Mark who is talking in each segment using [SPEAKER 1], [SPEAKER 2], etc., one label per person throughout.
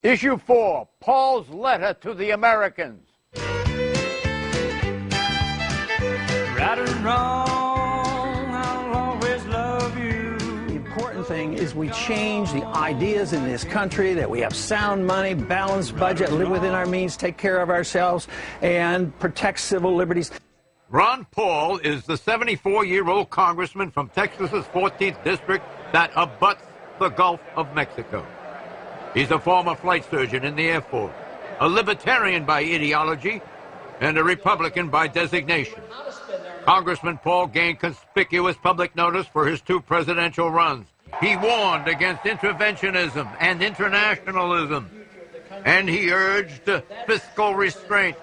[SPEAKER 1] Issue 4, Paul's letter to the Americans.
[SPEAKER 2] Right or wrong, I'll always love you.
[SPEAKER 3] The important thing is we change the ideas in this country that we have sound money, balanced budget, live within our means, take care of ourselves, and protect civil liberties.
[SPEAKER 4] Ron Paul is the 74-year-old congressman from Texas's 14th district that abuts the Gulf of Mexico. He's a former flight surgeon in the Air Force, a libertarian by ideology, and a Republican by designation. Congressman Paul gained conspicuous public notice for his 2 presidential runs. He warned against interventionism and internationalism, and he urged fiscal restraint,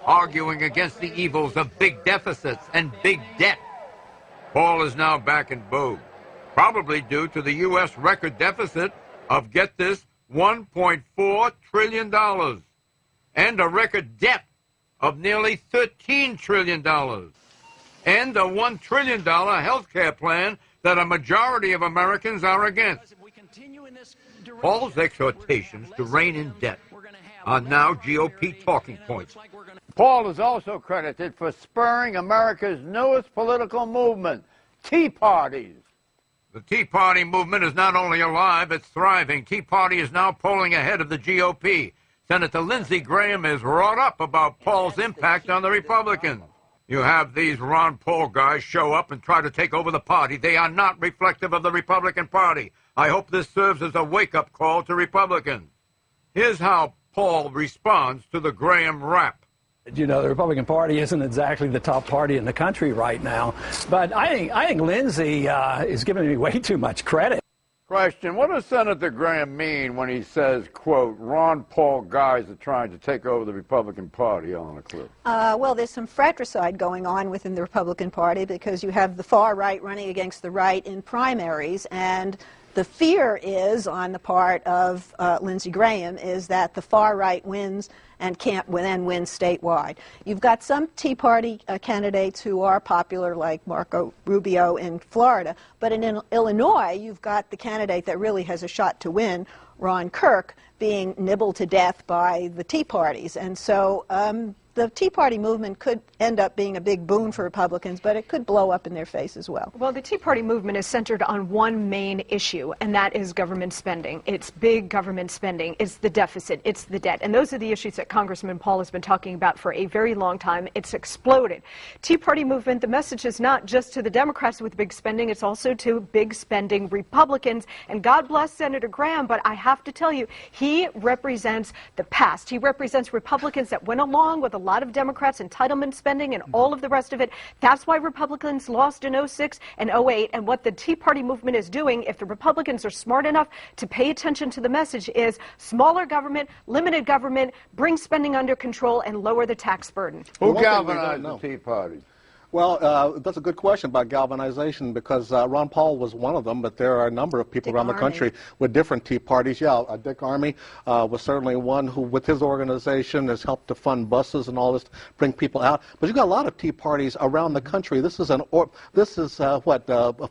[SPEAKER 4] arguing against the evils of big deficits and big debt. Paul is now back in vogue, probably due to the U.S. record deficit of, get this, $1.4 trillion, and a record debt of nearly $13 trillion, and a $1 trillion health care plan that a majority of Americans are against. Paul's exhortations to rein in debt are now GOP talking points.
[SPEAKER 1] Paul is also credited for spurring America's newest political movement, Tea Parties.
[SPEAKER 4] The Tea Party movement is not only alive, it's thriving. Tea Party is now polling ahead of the GOP. Senator Lindsey Graham is wrought up about Paul's impact on the Republicans. You have these Ron Paul guys show up and try to take over the party. They are not reflective of the Republican Party. I hope this serves as a wake-up call to Republicans. Here's how Paul responds to the Graham rap.
[SPEAKER 3] You know, the Republican Party isn't exactly the top party in the country right now, but I think Lindsey is giving me way too much credit.
[SPEAKER 1] Question, what does Senator Graham mean when he says, quote, Ron Paul guys are trying to take over the Republican Party on a clip?
[SPEAKER 5] Well, there's some fratricide going on within the Republican Party because you have the far right running against the right in primaries, and the fear is, on the part of Lindsey Graham, is that the far right wins and can't then win statewide. You've got some Tea Party candidates who are popular, like Marco Rubio in Florida, but in Illinois, you've got the candidate that really has a shot to win, Ron Kirk, being nibbled to death by the Tea Parties. And so the Tea Party movement could end up being a big boon for Republicans, but it could blow up in their face as well.
[SPEAKER 6] Well, the Tea Party movement is centered on one main issue, and that is government spending. It's big government spending. It's the deficit. It's the debt. And those are the issues that Congressman Paul has been talking about for a very long time. It's exploded. Tea Party movement, the message is not just to the Democrats with big spending, it's also to big spending Republicans. And God bless Senator Graham, but I have to tell you, he represents the past. He represents Republicans that went along with a lot of Democrats' entitlement spending and all of the rest of it. That's why Republicans lost in 06 and 08. And what the Tea Party movement is doing, if the Republicans are smart enough to pay attention to the message, is smaller government, limited government, bring spending under control, and lower the tax burden.
[SPEAKER 1] Who galvanized the Tea Party?
[SPEAKER 7] Well, that's a good question about galvanization, because Ron Paul was one of them, but there are a number of people around the country with different Tea Parties. Yeah, Dick Armey was certainly one who, with his organization, has helped to fund buses and all this, to bring people out. But you've got a lot of Tea Parties around the country. This is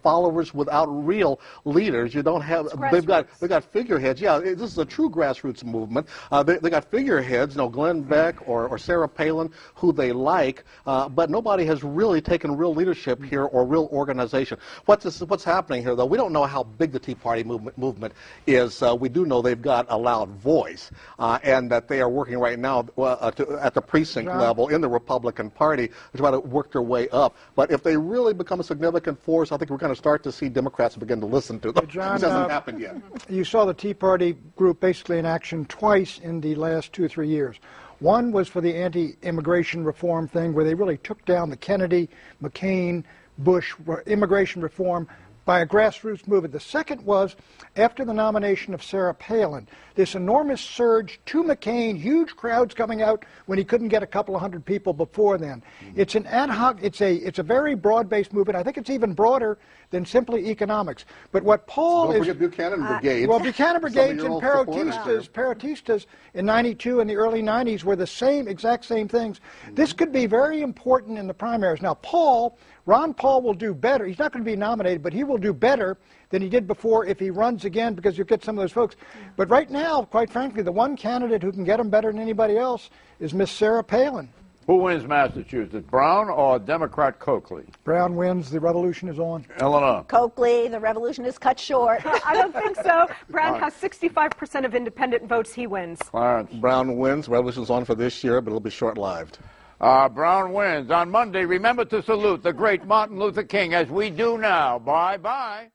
[SPEAKER 7] followers without real leaders. You don't have. They've got figureheads. Yeah, this is a true grassroots movement. They got figureheads, Glenn Beck or Sarah Palin, who they like, but nobody has really taken real leadership here or real organization. What's happening here, though? We don't know how big the Tea Party movement is. We do know they've got a loud voice, and that they are working right now at the precinct level in the Republican Party to try to work their way up. But if they really become a significant force, I think we're going to start to see Democrats begin to listen to them.
[SPEAKER 8] John,
[SPEAKER 7] this hasn't happened yet.
[SPEAKER 8] You saw the Tea Party group basically in action twice in the last 2 or 3 years. One was for the anti-immigration reform thing, where they really took down the Kennedy, McCain, Bush immigration reform by a grassroots movement. The second was after the nomination of Sarah Palin, this enormous surge to McCain, huge crowds coming out when he couldn't get a couple of hundred people before then. It's an ad hoc, it's a very broad-based movement. I think it's even broader than simply economics. But what Paul
[SPEAKER 7] Don't forget Buchanan Brigade.
[SPEAKER 8] Well, Buchanan Brigades and Perotistas in 92 and the early 90s were the exact same things. This could be very important in the primaries. Now, Paul Ron Paul will do better. He's not going to be nominated, but he will do better than he did before if he runs again, because you'll get some of those folks. But right now, quite frankly, the one candidate who can get him better than anybody else is Miss Sarah Palin.
[SPEAKER 1] Who wins Massachusetts, Brown or Democrat Coakley?
[SPEAKER 8] Brown wins. The revolution is on.
[SPEAKER 1] Eleanor.
[SPEAKER 5] Coakley, the revolution is cut short.
[SPEAKER 6] I don't think so. Brown has 65% of independent votes. He wins.
[SPEAKER 1] Clarence.
[SPEAKER 7] Brown wins. Revolution's on for this year, but it'll be short-lived.
[SPEAKER 1] Brown wins. On Monday, remember to salute the great Martin Luther King as we do now. Bye-bye.